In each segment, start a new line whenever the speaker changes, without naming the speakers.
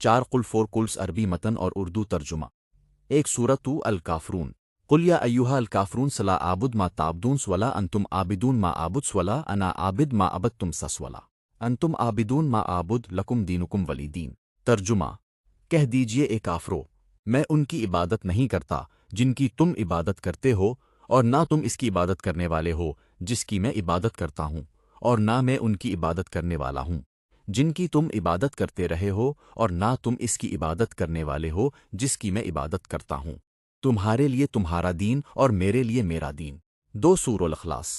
4 قل 4 قلس عربی متن اور اردو ترجمہ۔ ایک سورۃ الکافرون۔ قل یا ایھا الکافرون لا اعبد ما تعبدون ولا انتم عابدون ما اعبد ولا انا عابد ما عبدتم ولا انتم عابدون ما اعبد لکم دینکم ولی دین۔ ترجمہ۔ کہہ دیجئے اے کافرو، میں ان کی عبادت نہیں کرتا جن کی تم عبادت کرتے ہو، اور نہ تم اس کی عبادت کرنے والے ہو جس کی میں عبادت کرتا ہوں، اور نہ میں ان کی عبادت کرنے والا ہوں جن کی تم عبادت کرتے رہے ہو، اور نہ تم اس کی عبادت کرنے والے ہو جس کی میں عبادت کرتا ہوں۔ تمہارے لیے تمہارا دین اور میرے لیے میرا دین۔ 2 سورۃ الاخلاص۔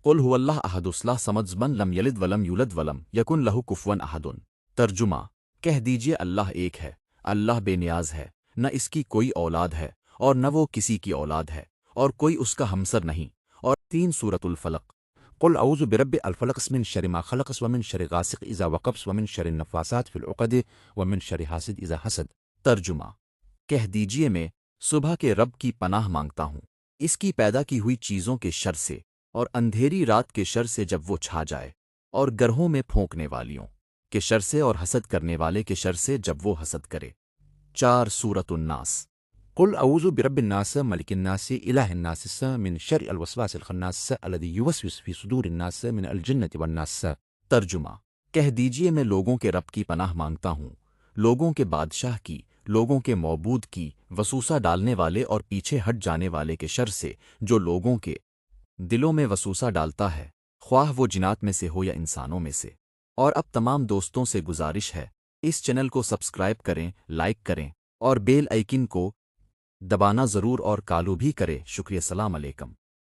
قل هو اللہ احد لا صمد من لم یلد ولم یولد ولم یکن لہ کفوا احد۔ ترجمہ۔ کہہ دیجئے اللہ ایک ہے، اللہ بے نیاز ہے، نہ اس کی کوئی اولاد ہے اور نہ وہ کسی کی اولاد ہے، اور کوئی اس کا ہمسر نہیں۔ اور 3 سورۃ الفلق۔ قل اعوذ برب الفلق من شر ما خلق ومن شر غاسق اذا وقب ومن شر النفاثات في العقد ومن شر حاسد اذا حسد۔ ترجمہ۔ کہہ دیجئے میں صبح کے رب کی پناہ مانگتا ہوں، اس کی پیدا کی ہوئی چیزوں کے شر سے، اور اندھیری رات کے شر سے جب وہ چھا جائے، اور گرہوں میں پھونکنے والیوں کے شر سے، اور حسد کرنے والے کے شر سے جب وہ حسد کرے۔ 4 سورۃ الناس۔ قل اعوذ برب الناس ملک الناس الہ الناس من شر الوسواس الخناس الذی یوسوس فی صدور الناس من الجنۃ والناس۔ ترجمہ۔ کہہ دیجئے میں لوگوں کے رب کی پناہ مانگتا ہوں، لوگوں کے بادشاہ کی، لوگوں کے معبود کی، وسوسہ ڈالنے والے اور پیچھے ہٹ جانے والے کے شر سے، جو لوگوں کے دلوں میں وسوسہ ڈالتا ہے، خواہ وہ جنات میں سے ہو یا انسانوں میں سے۔ اور اب تمام دوستوں سے گزارش ہے، اس چینل کو سبسکرائب کریں، لائک کریں، اور بیل آئیکن کو دبانا ضرور اور کالو بھی کرے۔ شکریہ۔ السلام علیکم۔